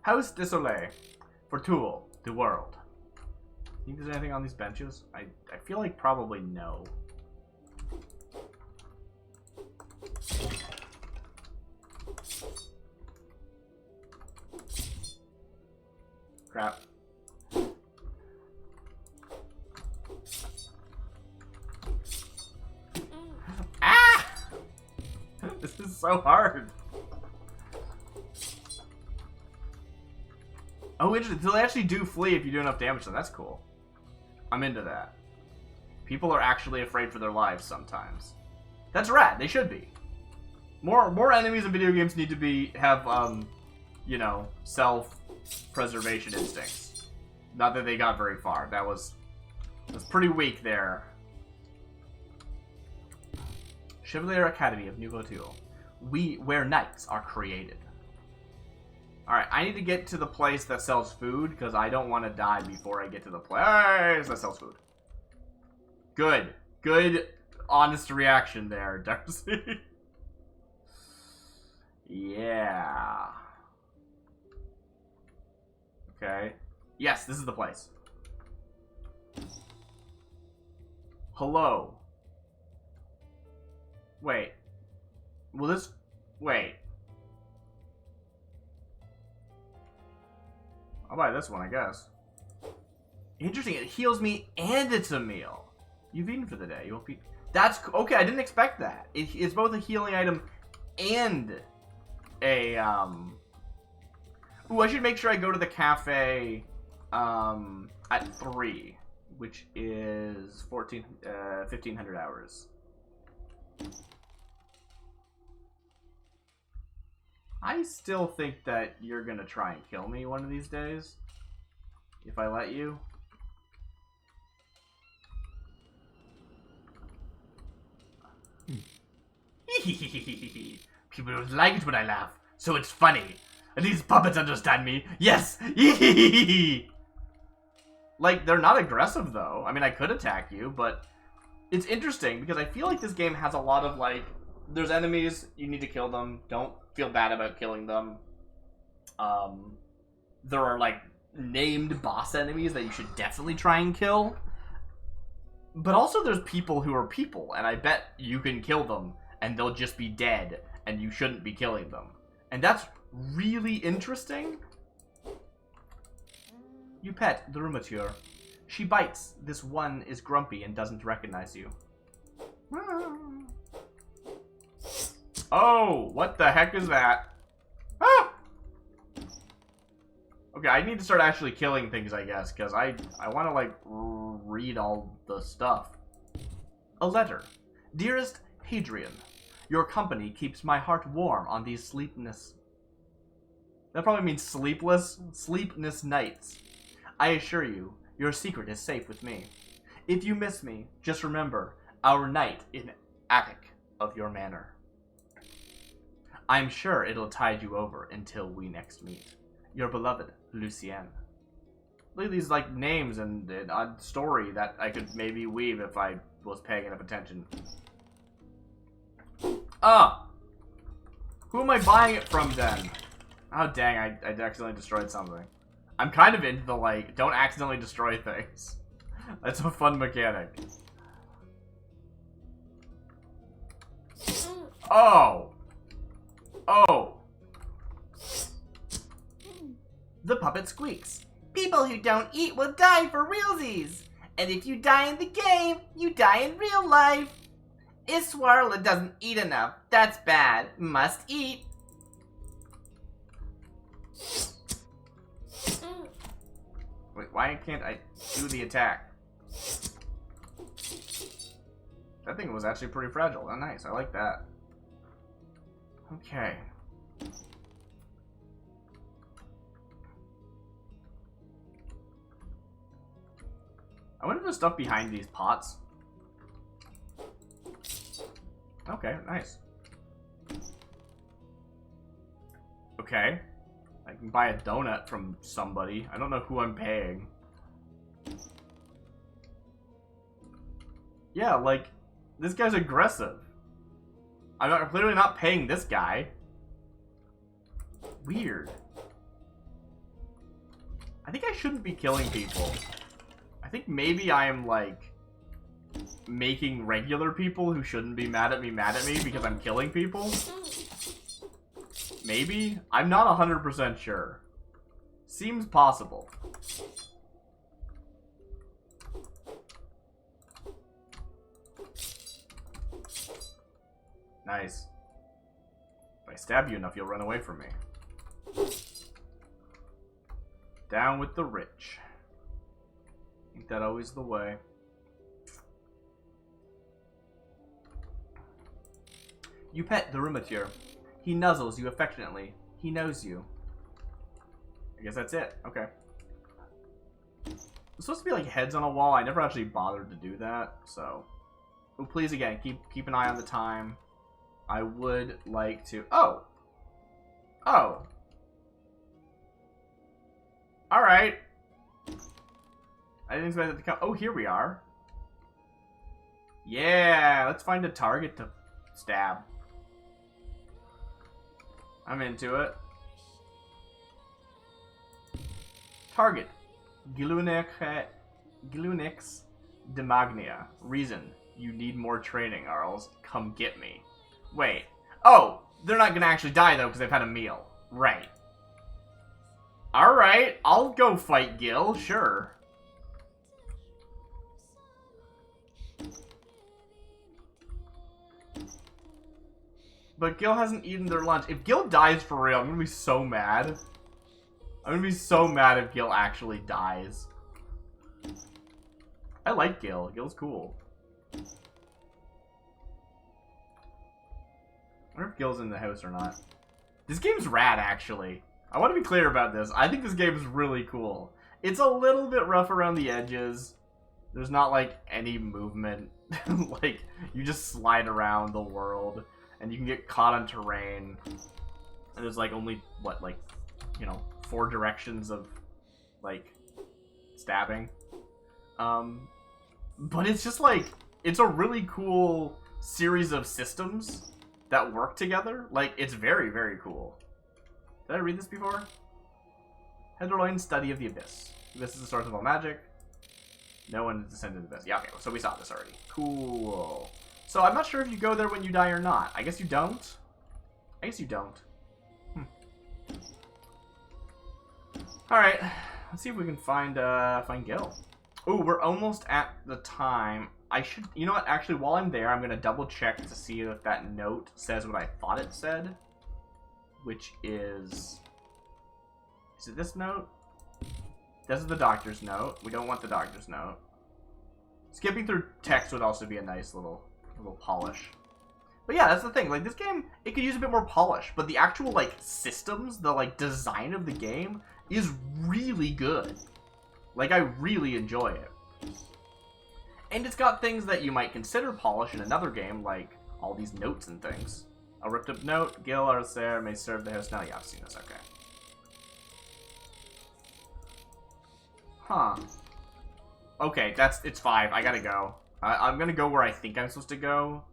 House Desolé for Toul, the world. Think there's anything on these benches? I feel like probably no. Crap. Ah! This is so hard. Oh, interesting. So they actually do flee if you do enough damage to them. That's cool. I'm into that. People are actually afraid for their lives sometimes. That's rad. They should be. More enemies in video games need to have you know, self-preservation instincts. Not that they got very far. That was pretty weak there. Chevalier Academy of Nouveau Toul. Where knights are created. Alright, I need to get to the place that sells food, because I don't want to die before I get to the place that sells food. Good. Good, honest reaction there, Darcy. Yeah. Okay. Yes, this is the place. Hello. Wait. Will this... Wait. I'll buy this one, I guess. Interesting, it heals me and it's a meal. You've eaten for the day. You won't be... That's... Okay, I didn't expect that. It's both a healing item and a, Ooh, I should make sure I go to the cafe, at 3, which is 1,500 hours. I still think that you're gonna try and kill me one of these days. If I let you. People don't like it when I laugh, so it's funny. At least puppets understand me. Yes! Like, they're not aggressive, though. I mean, I could attack you, but it's interesting because I feel like this game has a lot of, like, there's enemies, you need to kill them. Don't feel bad about killing them. There are, like, named boss enemies that you should definitely try and kill. But also there's people who are people, and I bet you can kill them, and they'll just be dead, and you shouldn't be killing them. And that's really interesting. You pet the Rumature. She bites. This one is grumpy and doesn't recognize you. Oh, what the heck is that? Ah! Okay, I need to start actually killing things, I guess, because I want to, like, read all the stuff. A letter. Dearest Hadrian, your company keeps my heart warm on these sleepless... That probably means sleepless nights. I assure you, your secret is safe with me. If you miss me, just remember our night in attic of your manor. I'm sure it'll tide you over until we next meet. Your beloved Lucienne. Look at these, like, names and an odd story that I could maybe weave if I was paying enough attention. Ah! Who am I buying it from, then? Oh, dang, I accidentally destroyed something. I'm kind of into the, like, don't accidentally destroy things. That's a fun mechanic. Oh! Oh! The puppet squeaks. People who don't eat will die for realsies. And if you die in the game, you die in real life. Iswarla doesn't eat enough. That's bad. Must eat. Wait, why can't I do the attack? That thing was actually pretty fragile. Oh, nice. I like that. Okay. I wonder if there's stuff behind these pots. Okay, nice. Okay. I can buy a donut from somebody. I don't know who I'm paying. Yeah, like, this guy's aggressive. I'm clearly not paying this guy. Weird. I think I shouldn't be killing people. I think maybe I am, like, making regular people who shouldn't be mad at me because I'm killing people. Maybe? I'm not 100% sure. Seems possible. Nice. If I stab you enough, you'll run away from me. Down with the rich. Ain't that always the way? You pet the Rumature. He nuzzles you affectionately. He knows you. I guess that's it. Okay. It's supposed to be like heads on a wall. I never actually bothered to do that, so... Oh, please, again, keep an eye on the time. I would like to... Oh! Oh! Alright. I didn't expect it to come. Oh, here we are. Yeah, let's find a target to stab. I'm into it. Target. Glunix Demagnia. Reason. You need more training, Arls. Come get me. Wait. Oh! They're not gonna actually die, though, because they've had a meal. Right. Alright, I'll go fight Gil, sure. But Gil hasn't eaten their lunch. If Gil dies for real, I'm gonna be so mad. I'm gonna be so mad if Gil actually dies. I like Gil. Gil's cool. I wonder if Gil's in the house or not. This game's rad, actually. I want to be clear about this. I think this game is really cool. It's a little bit rough around the edges. There's not, like, any movement. Like, you just slide around the world. And you can get caught on terrain. And there's, like, only, what, like, you know, 4 directions of, like, stabbing. But it's just, like, it's a really cool series of systems that work together. Like, it's very, very cool. Did I read this before? Ederwine, study of the abyss. This is the source of all magic. No one has descended to the abyss. Yeah, okay, so we saw this already. Cool. So I'm not sure if you go there when you die or not. I guess you don't. I guess you don't. Alright, let's see if we can find Gil. Ooh, we're almost at the time. I should, you know what, actually, while I'm there, I'm gonna double check to see if that note says what I thought it said. Which is it this note? This is the doctor's note. We don't want the doctor's note. Skipping through text would also be a nice little polish. But yeah, that's the thing. Like, this game, it could use a bit more polish, but the actual, like, systems, the, like, design of the game is really good. Like, I really enjoy it. And it's got things that you might consider polish in another game, like all these notes and things. A ripped up note, Gil Arcer may serve the host now. Yeah, I've seen this, okay. Huh. Okay, it's 5. I gotta go. I'm gonna go where I think I'm supposed to go.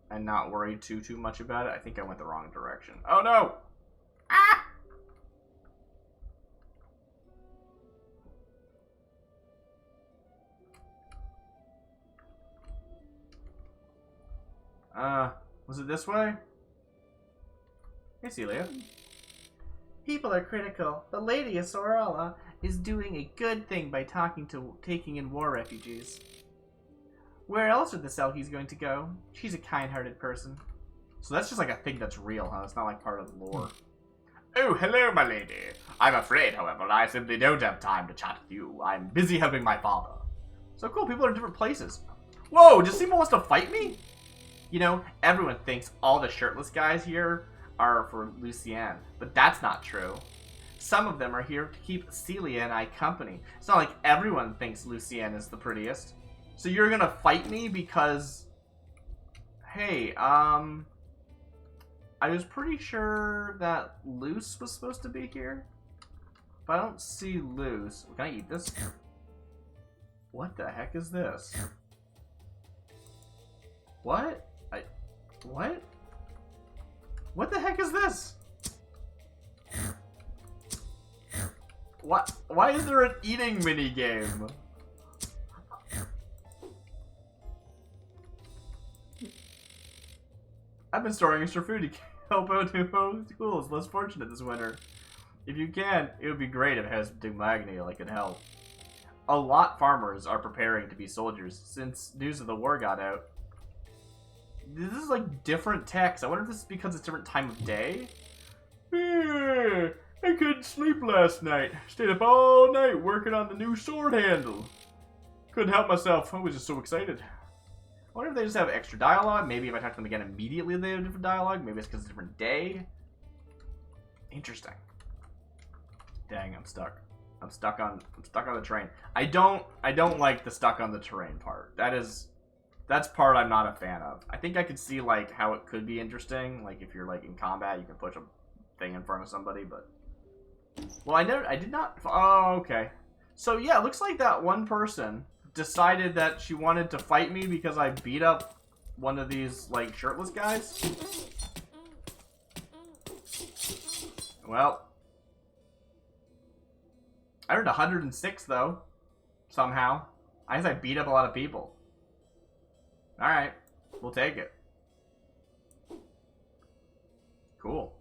And not worry too much about it. I think I went the wrong direction. Oh no! Ah! Was it this way? Hey, Celia. People are critical, but Lady Sorala is doing a good thing by taking in war refugees. Where else are the Selkies going to go? She's a kind-hearted person. So that's just like a thing that's real, huh? It's not like part of the lore. Oh, hello, my lady. I'm afraid, however, I simply don't have time to chat with you. I'm busy helping my father. So cool, people are in different places. Whoa, does someone wants to fight me? You know, everyone thinks all the shirtless guys here are for Lucienne, but that's not true. Some of them are here to keep Celia and I company. It's not like everyone thinks Lucienne is the prettiest. So you're gonna fight me because... Hey, I was pretty sure that Luce was supposed to be here. But I don't see Luce. Can I eat this? What the heck is this? What? What? What the heck is this? What? Why is there an eating mini game? I've been storing extra food to help out new schools less fortunate this winter. If you can, it would be great if it has Dimagnia like it help. A lot farmers are preparing to be soldiers since news of the war got out. This is like different text. I wonder if this is because it's different time of day. I couldn't sleep last night. Stayed up all night working on the new sword handle. Couldn't help myself. I was just so excited. I wonder if they just have extra dialogue. Maybe if I talk to them again immediately, they have different dialogue. Maybe it's because it's a different day. Interesting. Dang, I'm stuck. I'm stuck on the train. I don't like the stuck on the terrain part. That's part I'm not a fan of. I think I could see like how it could be interesting. Like if you're like in combat, you can push a thing in front of somebody, but Well, I did not... Oh, okay. So, yeah, it looks like that one person decided that she wanted to fight me because I beat up one of these, like, shirtless guys. Well. I earned 106, though. Somehow. I guess I beat up a lot of people. Alright. We'll take it. Cool.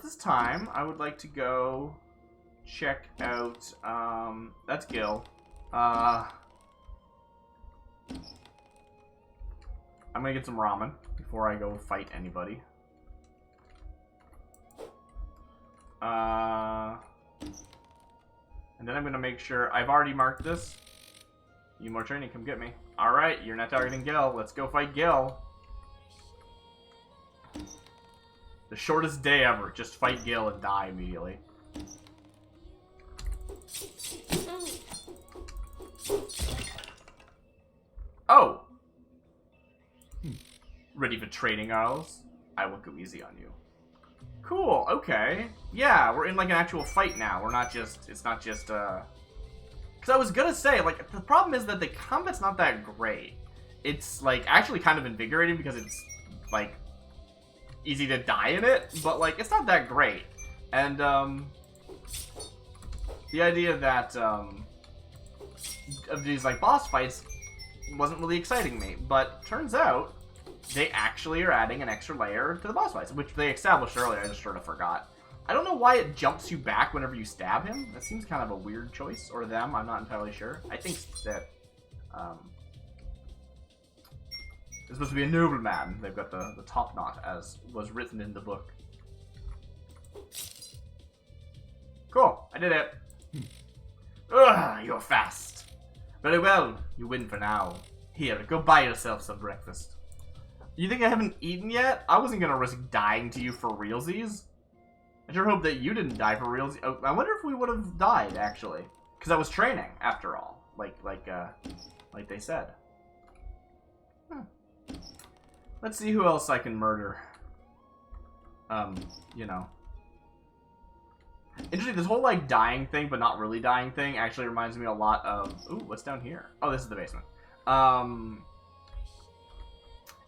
This time, I would like to go check out, that's Gil. I'm gonna get some ramen before I go fight anybody. And then I'm gonna make sure, I've already marked this. Need more training, come get me. Alright, you're not targeting Gil, let's go fight Gil. The shortest day ever. Just fight Gil and die immediately. Oh! Ready for training, Arls? I will go easy on you. Cool, okay. Yeah, we're in like an actual fight now. We're not just... It's not just, Because I was gonna say, like, the problem is that the combat's not that great. It's, like, actually kind of invigorating because it's, like... easy to die in it, but like it's not that great. And the idea that of these like boss fights wasn't really exciting me, but turns out they actually are adding an extra layer to the boss fights, which they established earlier. I just sort of forgot. I don't know why it jumps you back whenever you stab him. That seems kind of a weird choice, or them. I'm not entirely sure. I think that it's supposed to be a nobleman. They've got the top knot, as was written in the book. Cool, I did it. Ugh, you're fast. Very well, you win for now. Here, go buy yourself some breakfast. You think I haven't eaten yet? I wasn't gonna risk dying to you for realsies. I sure hope that you didn't die for realsies. Oh, I wonder if we would have died, actually. Because I was training, after all. Like they said. Let's see who else I can murder. You know. Interesting, this whole, like, dying thing, but not really dying thing, actually reminds me a lot of... Ooh, what's down here? Oh, this is the basement.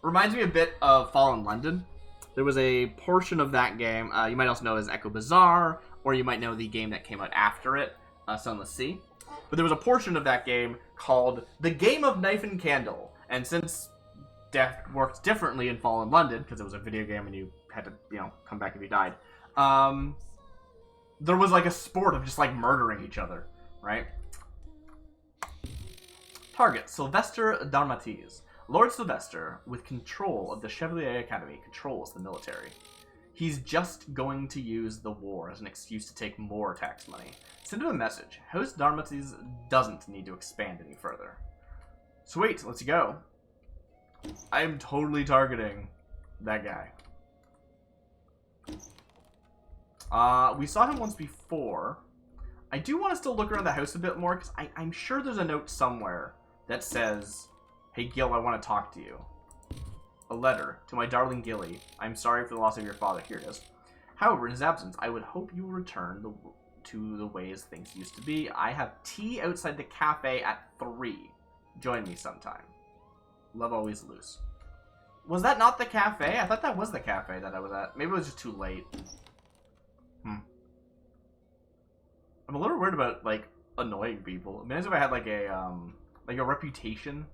Reminds me a bit of Fallen London. There was a portion of that game, you might also know it as Echo Bazaar, or you might know the game that came out after it, Sunless Sea. But there was a portion of that game called The Game of Knife and Candle. And since death worked differently in Fallen London, because it was a video game and you had to, you know, come back if you died, there was like a sport of just like murdering each other, right? Target, Sylvester Darmatis. Lord Sylvester, with control of the Chevalier Academy, controls the military. He's just going to use the war as an excuse to take more tax money. Send him a message. Host Darmatis doesn't need to expand any further. Sweet, let's go. I'm totally targeting that guy. We saw him once before. I do want to still look around the house a bit more, because I'm sure there's a note somewhere that says, "Hey Gil, I want to talk to you. A letter to my darling Gilly. I'm sorry for the loss of your father." Here it is. However, in his absence, I would hope you will return to the ways things used to be. I have tea outside the cafe at 3. Join me sometime. Love, always loose. Was that not the cafe? I thought that was the cafe that I was at. Maybe it was just too late. I'm a little worried about, like, annoying people. Imagine if I had, like a reputation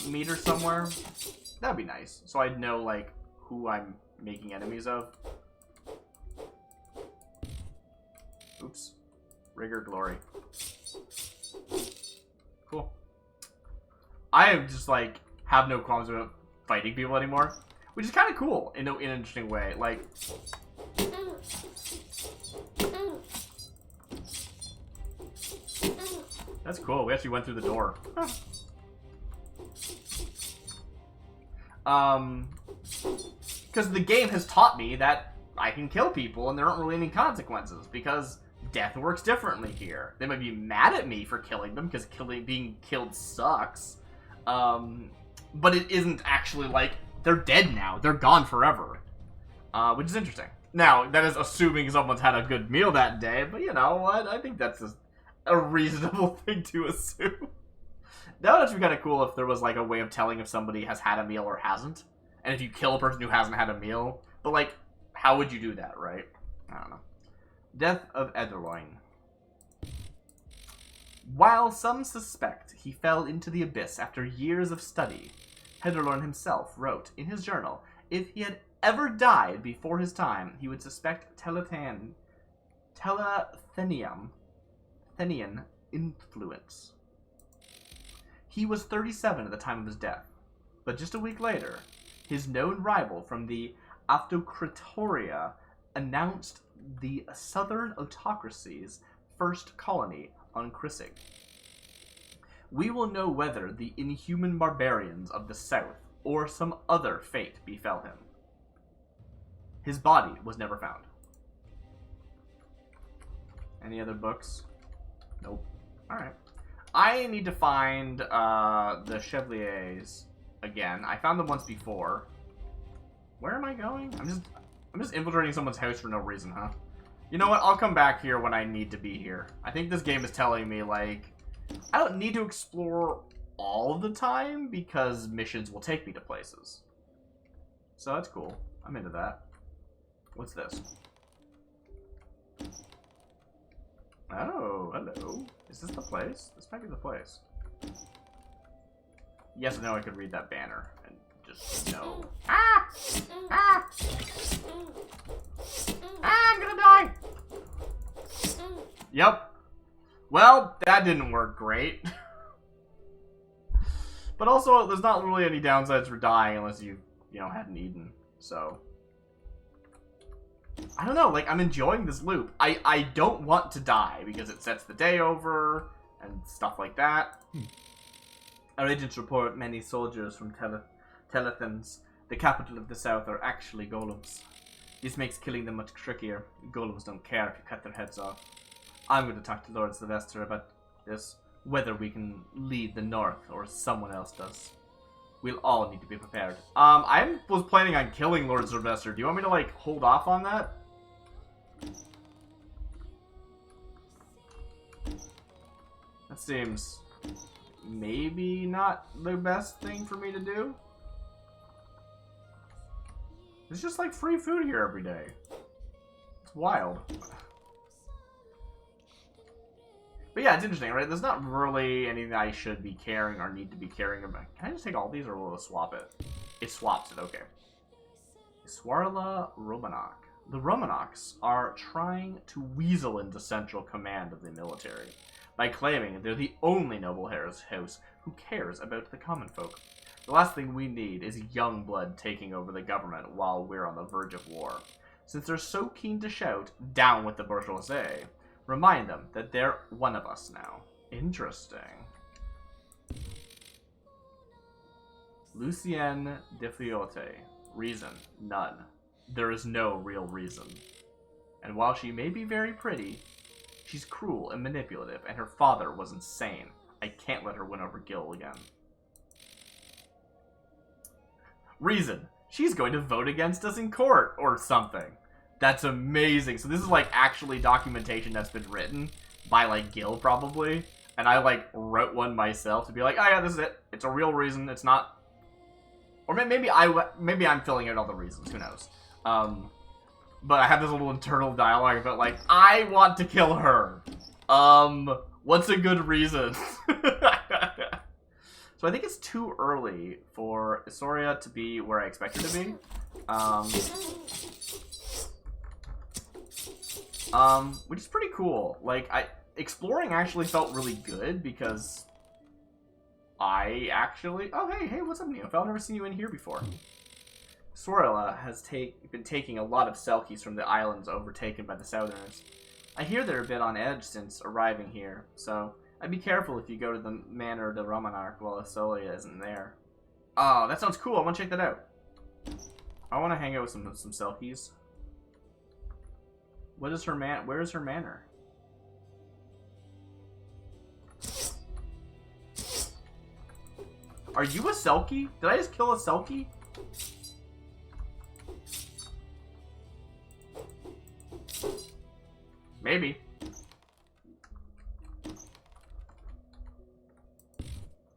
meter somewhere. That'd be nice. So I'd know, like, who I'm making enemies of. Oops. Rigor Glory. Cool. I am just, like, have no qualms about fighting people anymore. Which is kind of cool in an interesting way. Like... That's cool. We actually went through the door. Because the game has taught me that I can kill people and there aren't really any consequences, because death works differently here. They might be mad at me for killing them, because being killed sucks. But it isn't actually like, they're dead now. They're gone forever. Which is interesting. Now, that is assuming someone's had a good meal that day, but you know what? I think that's a reasonable thing to assume. That would actually be kind of cool if there was, like, a way of telling if somebody has had a meal or hasn't. And if you kill a person who hasn't had a meal. But, like, how would you do that, right? I don't know. Death of Ederwine. While some suspect he fell into the abyss after years of study, Ederwine himself wrote in his journal, if he had ever died before his time, he would suspect Thenian influence. He was 37 at the time of his death, but just a week later, his known rival from the Autocratoria announced the Southern Autocracy's first colony on Crisig. We will know whether the inhuman barbarians of the south or some other fate befell him. His body was never found. Any other books? Nope. Alright. I need to find the Chevaliers again. I found them once before. Where am I going? I'm just infiltrating someone's house for no reason, huh? You know what? I'll come back here when I need to be here. I think this game is telling me, like, I don't need to explore all the time because missions will take me to places. So that's cool. I'm into that. What's this? Oh, hello. Is this the place? This might be the place. Yes, I know I could read that banner and just know. Ah! Ah! Ah, I'm gonna die! Yep. Well, that didn't work great. But also, there's not really any downsides for dying unless you know, hadn't eaten. So, I don't know, like, I'm enjoying this loop. I don't want to die because it sets the day over and stuff like that. Our agents report many soldiers from Telethans, the capital of the south, are actually golems. This makes killing them much trickier. Golems don't care if you cut their heads off. I'm going to talk to Lord Sylvester about this, whether we can lead the north or someone else does. We'll all need to be prepared. I was planning on killing Lord Sylvester. Do you want me to, like, hold off on that? That seems maybe not the best thing for me to do. There's just, like, free food here every day. It's wild. But yeah, it's interesting, right? There's not really anything I should be carrying or need to be carrying about. Can I just take all these or will it swap it? It swaps it, okay. Swarla Romanok. The Romanoks are trying to weasel into central command of the military by claiming they're the only noble house who cares about the common folk. The last thing we need is young blood taking over the government while we're on the verge of war. Since they're so keen to shout, down with the bourgeoisie, remind them that they're one of us now. Interesting. Lucienne de Fiote. Reason. None. There is no real reason. And while she may be very pretty, she's cruel and manipulative, and her father was insane. I can't let her win over Gil again. Reason. She's going to vote against us in court, or something. That's amazing. So this is, like, actually documentation that's been written by, like, Gil, probably. And I, like, wrote one myself to be like, oh, yeah, this is it. It's a real reason. It's not... Or maybe I'm filling out all the reasons. Who knows? But I have this little internal dialogue about, like, I want to kill her. What's a good reason? So I think it's too early for Isoria to be where I expect her to be. Which is pretty cool. Like, exploring actually felt really good because I actually... Oh, hey, what's up, Neophyte? I've never seen you in here before. Sorla has been taking a lot of Selkies from the islands overtaken by the Southerners. I hear they're a bit on edge since arriving here, so I'd be careful if you go to the Manor de Romanark while Isolia isn't there. Oh, that sounds cool. I want to check that out. I want to hang out with some Selkies. What is her where is her manor? Are you a Selkie? Did I just kill a Selkie? Maybe.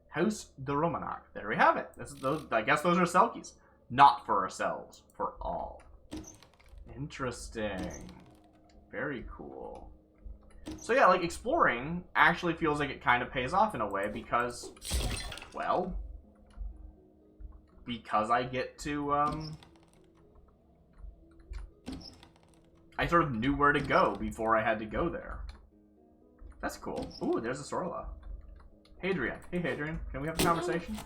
House de Romanoc. There we have it. I guess those are Selkies. Not for ourselves. For all. Interesting. Very cool. So yeah, like, exploring actually feels like it kind of pays off in a way because, well, because I get to, I sort of knew where to go before I had to go there. That's cool. Ooh, there's a Sorla. Hadrian. Hey, Hadrian. Can we have a conversation?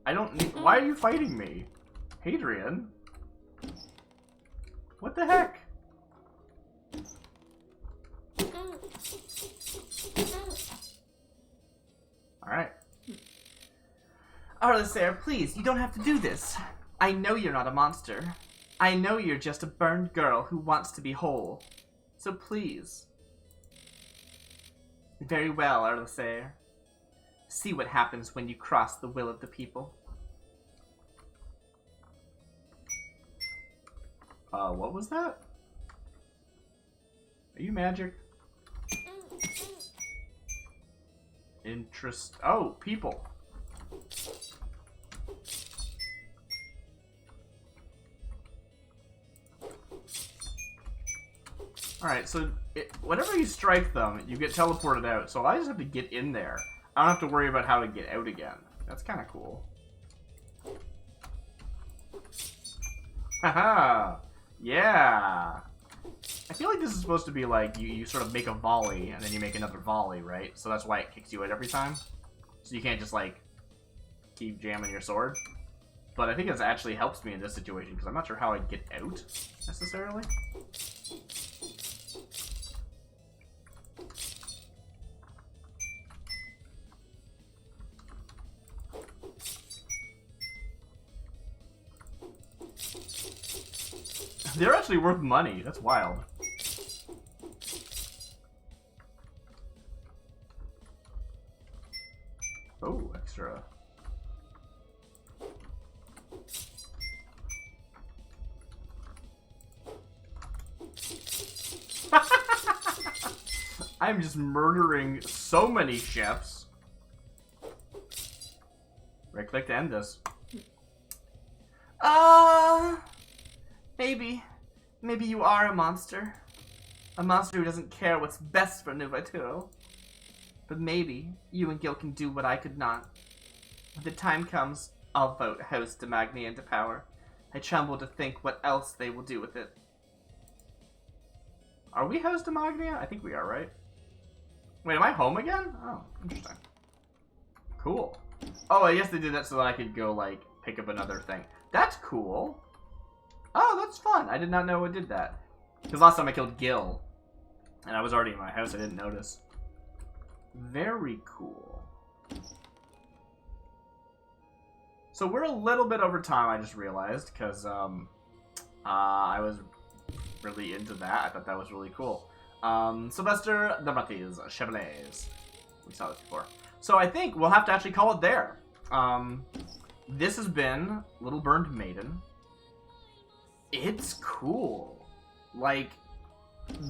I don't need... Why are you fighting me? Hadrian? What the heck? Alright. Arlisair, please, you don't have to do this. I know you're not a monster. I know you're just a burned girl who wants to be whole. So please. Very well, Arlisair. See what happens when you cross the will of the people. What was that? Are you magic? Oh, people. Alright, so whenever you strike them, you get teleported out. So I just have to get in there. I don't have to worry about how to get out again. That's kind of cool. Haha! Yeah! I feel like this is supposed to be like, you sort of make a volley, and then you make another volley, right? So that's why it kicks you out every time. So you can't just, like, keep jamming your sword. But I think this actually helps me in this situation, because I'm not sure how I'd get out, necessarily. They're actually worth money. That's wild. Oh, extra. I'm just murdering so many chefs. Right click to end this. Maybe you are a monster. A monster who doesn't care what's best for Novaituro. But maybe you and Gil can do what I could not. When the time comes, I'll vote House de Magnia into power. I tremble to think what else they will do with it. Are we House de Magnia? I think we are, right? Wait, am I home again? Oh, interesting. Cool. Oh, I guess they did that so that I could go, like, pick up another thing. That's cool. Oh, that's fun. I did not know it did that. Because last time I killed Gil, and I was already in my house, I didn't notice. Very cool. So we're a little bit over time, I just realized, because I was really into that. I thought that was really cool. Sylvester Damatiz, Chevalets. We saw this before. So I think we'll have to actually call it there. This has been Little Burned Maiden. It's cool. Like,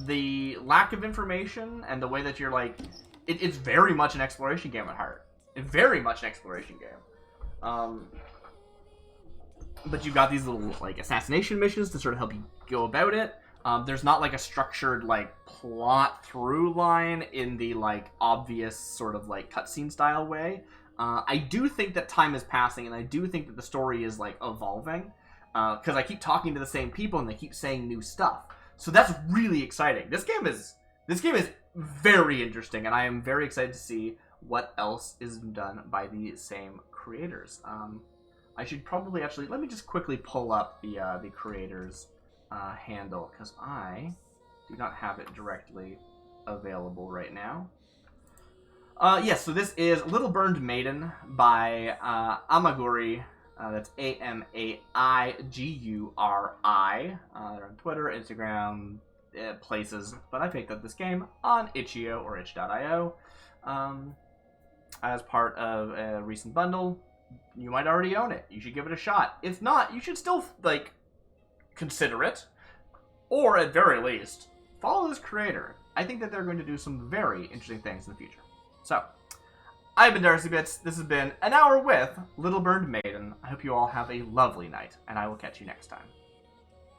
the lack of information and the way that you're like... It's very much an exploration game at heart. Very much an exploration game. But you've got these little, like, assassination missions to sort of help you go about it. There's not, like, a structured, like, plot through line in the, like, obvious sort of, like, cutscene style way. I do think that time is passing, and I do think that the story is, like, evolving. Because I keep talking to the same people, and they keep saying new stuff. So that's really exciting. This game is very interesting, and I am very excited to see what else is done by the same creators. I should probably actually... Let me just quickly pull up the creators' handle, because I do not have it directly available right now. Yes, so this is Little Burned Maiden by Amaguri. That's Amaiguri. They're on Twitter, Instagram, places. But I picked up this game on itch.io or itch.io as part of a recent bundle. You might already own it. You should give it a shot. If not, you should still, like, consider it. Or, at very least, follow this creator. I think that they're going to do some very interesting things in the future. So, I've been DarcyBits. This has been An Hour with Little Burned Maiden. I hope you all have a lovely night, and I will catch you next time.